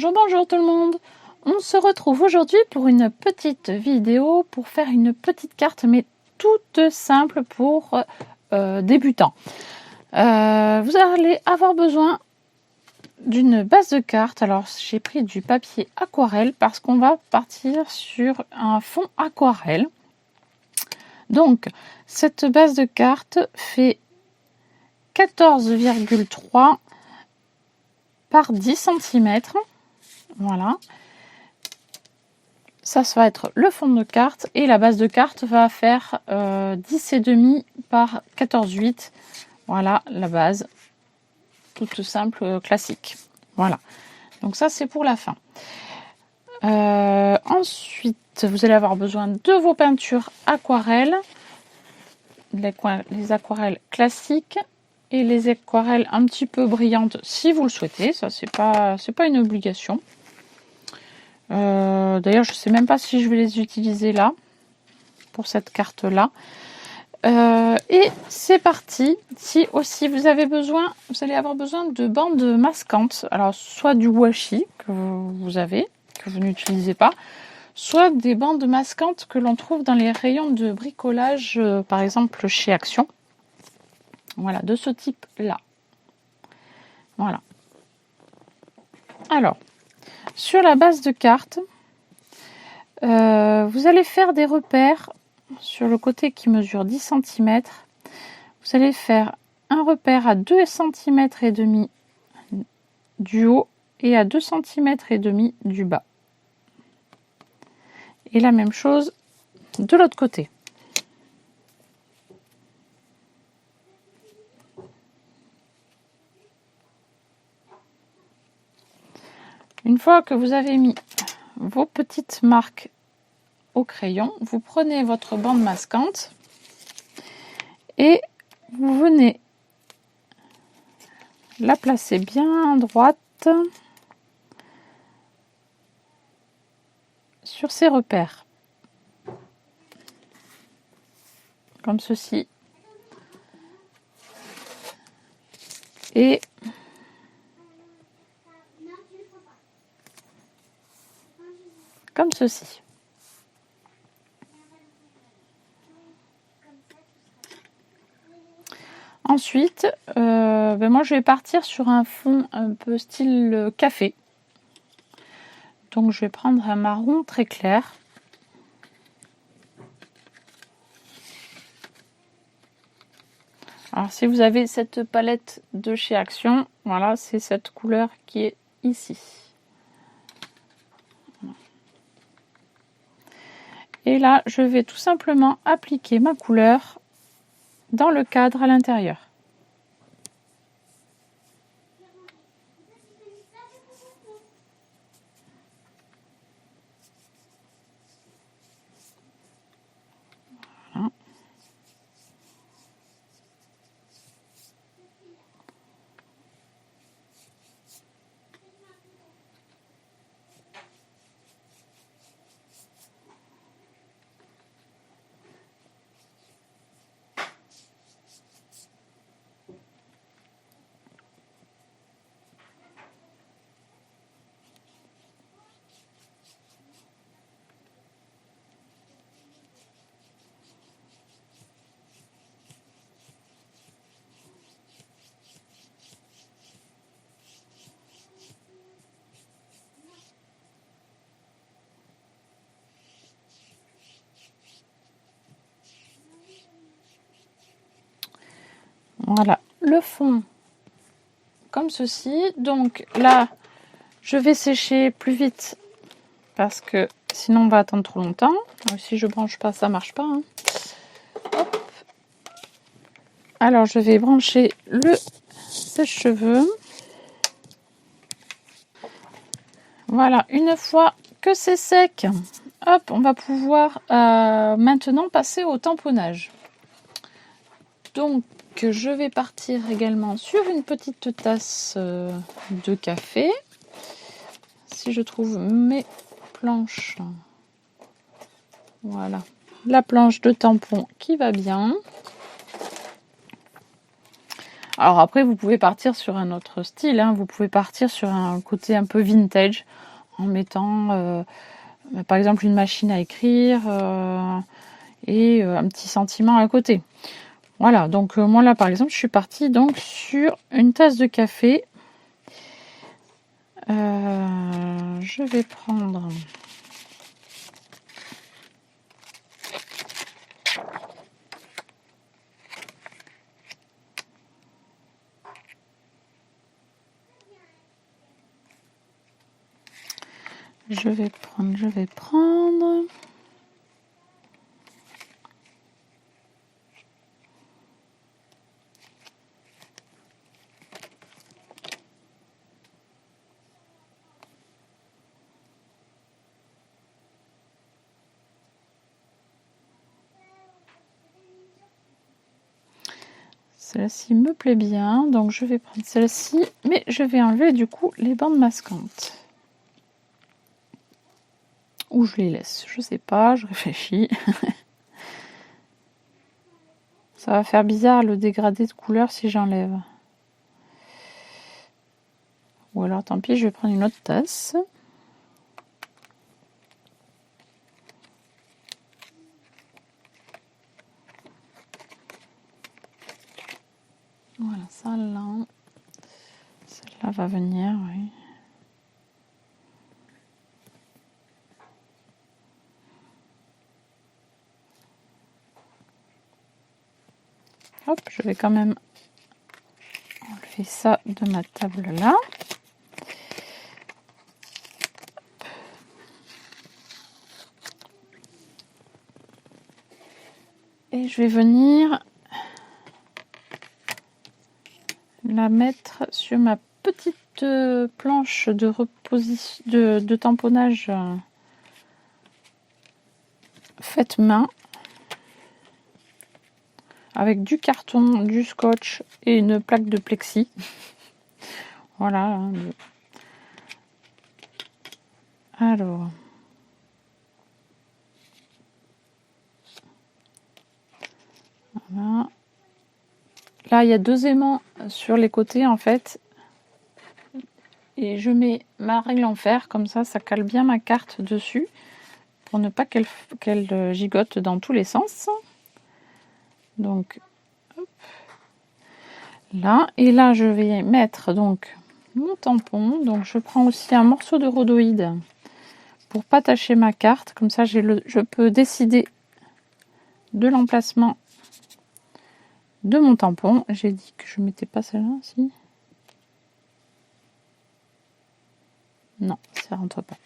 Bonjour, bonjour tout le monde. On se retrouve aujourd'hui pour une petite vidéo pour faire une petite carte, mais toute simple pour débutants. Vous allez avoir besoin d'une base de carte. Alors j'ai pris du papier aquarelle parce qu'on va partir sur un fond aquarelle. Donc cette base de carte fait 14,3 par 10 cm. Voilà. Ça va être le fond de carte et la base de carte va faire 10,5 par 14,8. Voilà la base. Toute simple, classique. Voilà. Donc ça c'est pour la fin. Ensuite, vous allez avoir besoin de vos peintures aquarelles. Les aquarelles classiques et les aquarelles un petit peu brillantes si vous le souhaitez. Ça c'est pas une obligation. D'ailleurs je sais même pas si je vais les utiliser là pour cette carte là. Et c'est parti. Si aussi vous allez avoir besoin de bandes masquantes. Alors soit du washi que vous n'utilisez pas, soit des bandes masquantes que l'on trouve dans les rayons de bricolage, par exemple chez Action. Voilà, de ce type là. Voilà. Alors, sur la base de carte, vous allez faire des repères sur le côté qui mesure 10 cm. Vous allez faire un repère à 2 cm et demi du haut et à 2 cm et demi du bas. Et la même chose de l'autre côté. Une fois que vous avez mis vos petites marques au crayon, vous prenez votre bande masquante et vous venez la placer bien droite sur ces repères, comme ceci, et comme ceci. Ensuite, moi je vais partir sur un fond un peu style café. Donc je vais prendre un marron très clair. Alors si vous avez cette palette de chez Action, voilà, c'est cette couleur qui est ici. Et là, je vais tout simplement appliquer ma couleur dans le cadre à l'intérieur. Voilà. Voilà le fond comme ceci. Donc là, je vais sécher plus vite parce que sinon on va attendre trop longtemps. Si je branche pas, ça marche pas. Hein. Hop. Alors je vais brancher le sèche-cheveux. Voilà, une fois que c'est sec, hop, on va pouvoir maintenant passer au tamponnage. Donc je vais partir également sur une petite tasse de café. Si je trouve mes planches, voilà, la planche de tampon qui va bien. Alors après, vous pouvez partir sur un autre style, hein. Vous pouvez partir sur un côté un peu vintage, en mettant par exemple une machine à écrire et un petit sentiment à côté. Voilà, donc moi là par exemple, je suis partie donc sur une tasse de café. Je vais prendre... Je vais prendre... Celle-ci me plaît bien, donc je vais prendre celle-ci, mais je vais enlever du coup les bandes masquantes. Ou je les laisse, je sais pas, je réfléchis. Ça va faire bizarre le dégradé de couleur si j'enlève. Ou alors tant pis, je vais prendre une autre tasse. Voilà, celle-là va venir, oui. Hop, je vais quand même enlever ça de ma table là. Et je vais venir la mettre sur ma petite planche de de tamponnage faite main avec du carton, du scotch et une plaque de plexi. Voilà. Alors. Voilà. Là, il y a 2 aimants sur les côtés en fait. Et je mets ma règle en fer, comme ça cale bien ma carte dessus. Pour ne pas qu'elle gigote dans tous les sens. Donc, hop. Là. Et là, je vais mettre donc mon tampon. Donc, je prends aussi un morceau de rhodoïde pour pas tacher ma carte. Comme ça, je peux décider de l'emplacement de mon tampon. J'ai dit que je mettais pas celle-là, si. Non, ça rentre pas.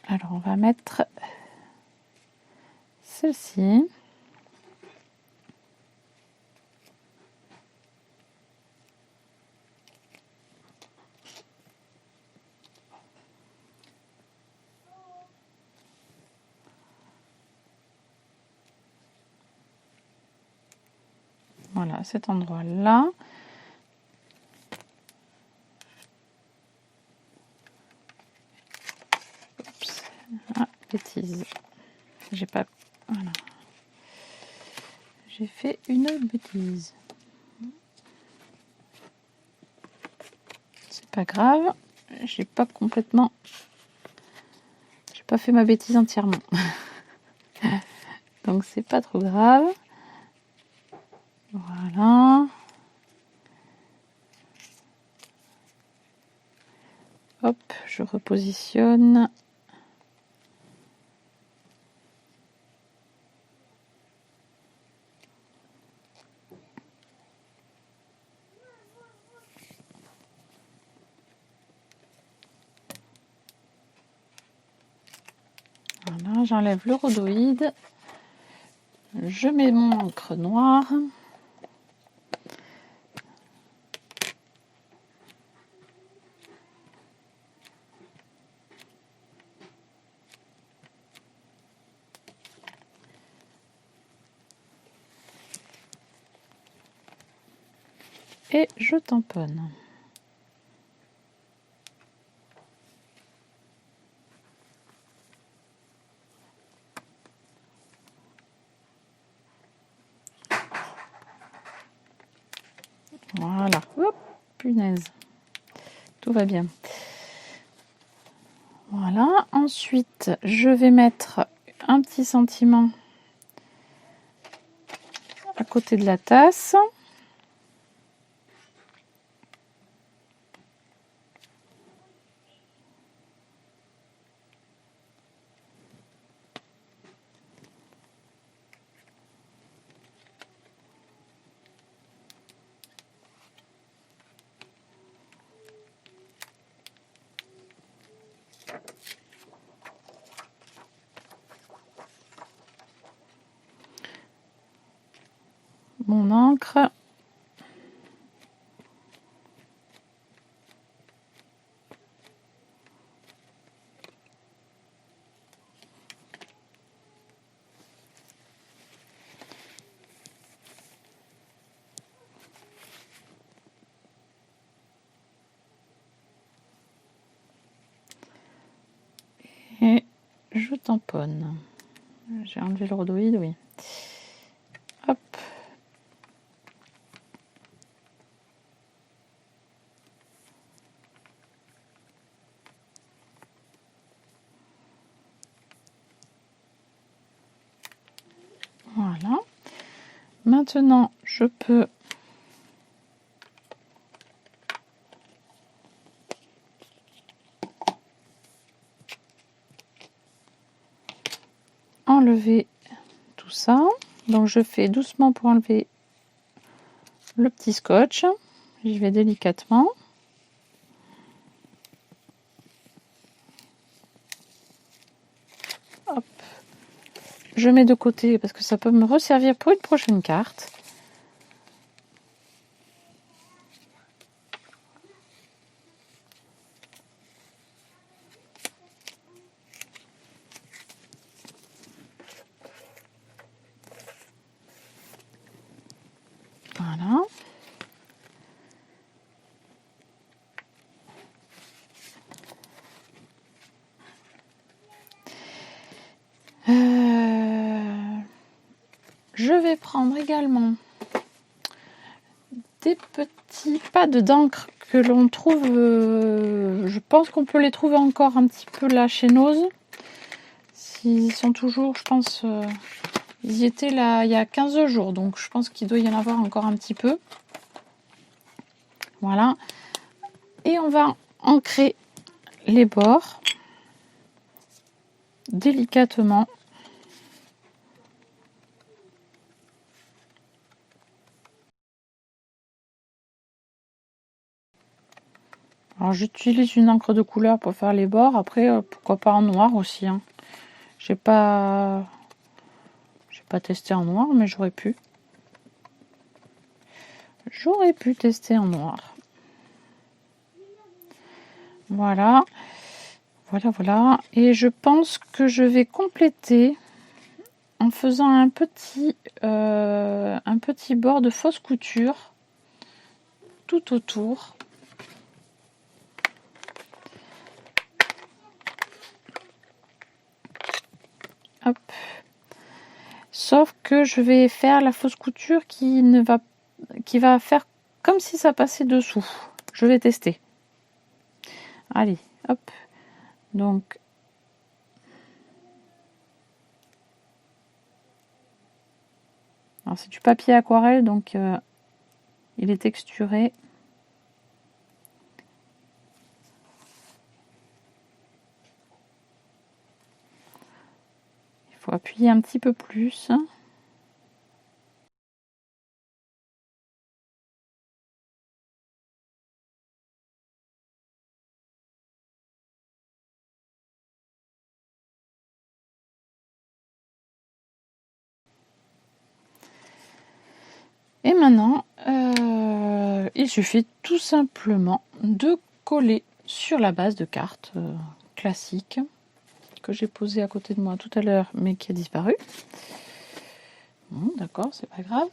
Alors, on va mettre celle-ci. Voilà, à cet endroit-là. Oups. Ah, bêtise. J'ai pas... Voilà. J'ai fait une bêtise. C'est pas grave. J'ai pas complètement... J'ai pas fait ma bêtise entièrement. Donc c'est pas trop grave. Voilà. Hop, je repositionne. Voilà, j'enlève le rhodoïde. Je mets mon encre noire. Et je tamponne. Voilà. Hop, punaise. Tout va bien. Voilà. Ensuite, je vais mettre un petit sentiment à côté de la tasse. Mon encre. Et je tamponne. J'ai enlevé le rhodoïde, oui. Hop. Voilà. Maintenant, je peux enlever tout ça. Donc, je fais doucement pour enlever le petit scotch. J'y vais délicatement. Hop. Je mets de côté parce que ça peut me resservir pour une prochaine carte. Voilà. Je vais prendre également des petits pads d'encre que l'on trouve, je pense qu'on peut les trouver encore un petit peu là chez Nose. S'ils sont toujours, je pense, ils y étaient là il y a 15 jours, donc je pense qu'il doit y en avoir encore un petit peu. Voilà. Et on va ancrer les bords délicatement. Alors j'utilise une encre de couleur pour faire les bords. Après, pourquoi pas en noir aussi. Hein. J'ai pas testé en noir, mais j'aurais pu. J'aurais pu tester en noir. Voilà. Voilà. Et je pense que je vais compléter en faisant un petit bord de fausse couture tout autour. Hop. Sauf que je vais faire la fausse couture qui va faire comme si ça passait dessous. Je vais tester. Allez, hop. Donc, alors c'est du papier aquarelle, donc il est texturé. Il faut appuyer un petit peu plus. Et maintenant, il suffit tout simplement de coller sur la base de carte classique que j'ai posée à côté de moi tout à l'heure, mais qui a disparu. Bon, d'accord, c'est pas grave.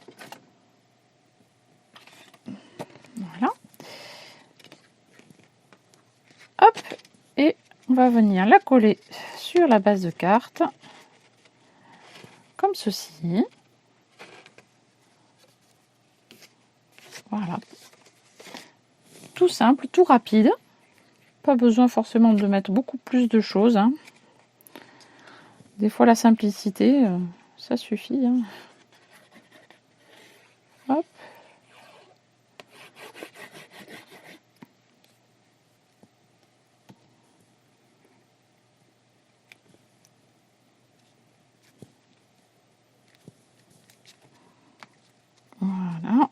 Voilà. Hop, et on va venir la coller sur la base de carte, comme ceci. Voilà. tout simple, tout rapide. Pas besoin forcément de mettre beaucoup plus de choses, hein. Des fois, la simplicité, ça suffit, hein. Hop. Voilà.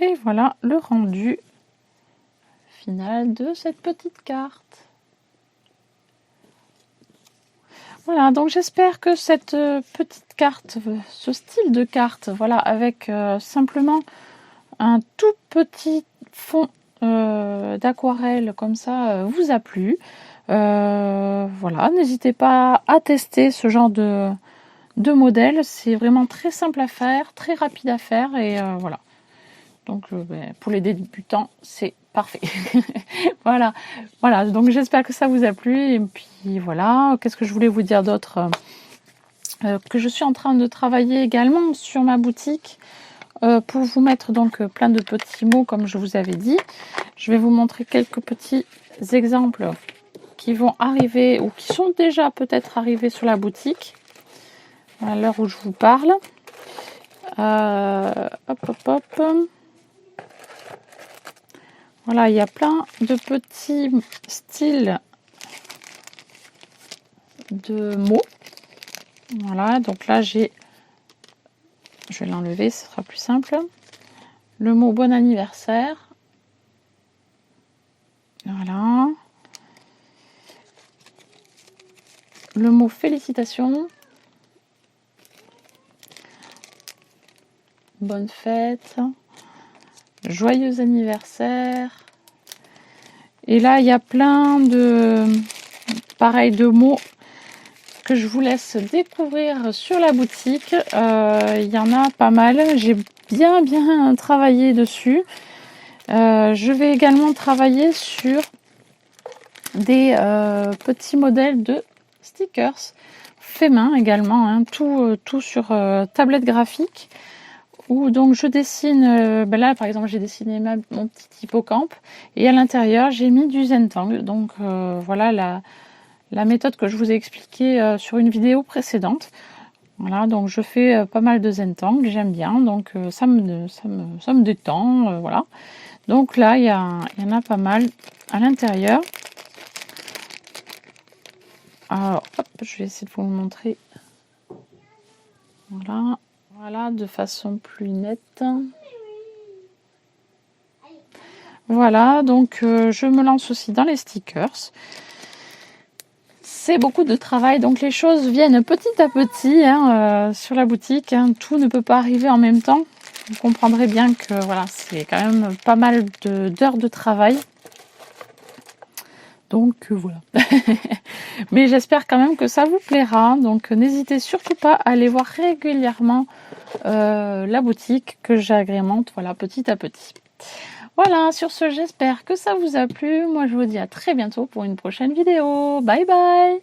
Et voilà le rendu final de cette petite carte. Voilà, donc j'espère que cette petite carte, ce style de carte, voilà, avec simplement un tout petit fond d'aquarelle comme ça, vous a plu. Voilà, n'hésitez pas à tester ce genre de modèle. C'est vraiment très simple à faire, très rapide à faire et voilà. Donc pour les débutants, c'est parfait. Voilà, donc j'espère que ça vous a plu. Et puis voilà, qu'est-ce que je voulais vous dire d'autre, que je suis en train de travailler également sur ma boutique pour vous mettre donc plein de petits mots comme je vous avais dit. Je vais vous montrer quelques petits exemples qui vont arriver ou qui sont déjà peut-être arrivés sur la boutique à l'heure où je vous parle. Hop. Voilà, il y a plein de petits styles de mots. Voilà, donc là je vais l'enlever, ce sera plus simple. Le mot bon anniversaire. Voilà. Le mot félicitations. Bonne fête. Joyeux anniversaire. Et là, il y a plein de mots que je vous laisse découvrir sur la boutique. Il y en a pas mal. J'ai bien travaillé dessus. Je vais également travailler sur des petits modèles de stickers fait main également, hein, tout sur tablette graphique. Où donc je dessine, là par exemple j'ai dessiné mon petit hippocampe et à l'intérieur j'ai mis du Zentangle. Donc voilà la méthode que je vous ai expliquée sur une vidéo précédente. Voilà, donc je fais pas mal de Zentangle, j'aime bien, donc ça me détend, voilà. Donc là il y en a pas mal à l'intérieur. Alors hop, je vais essayer de vous le montrer. Voilà, de façon plus nette. Voilà, donc je me lance aussi dans les stickers. C'est beaucoup de travail, donc les choses viennent petit à petit hein, sur la boutique. Hein. Tout ne peut pas arriver en même temps. Vous comprendrez bien que voilà, c'est quand même pas mal d'heures de travail. Donc voilà. Mais j'espère quand même que ça vous plaira. Donc n'hésitez surtout pas à aller voir régulièrement la boutique que j'agrémente voilà, petit à petit. Voilà, sur ce, j'espère que ça vous a plu. Moi, je vous dis à très bientôt pour une prochaine vidéo. Bye bye!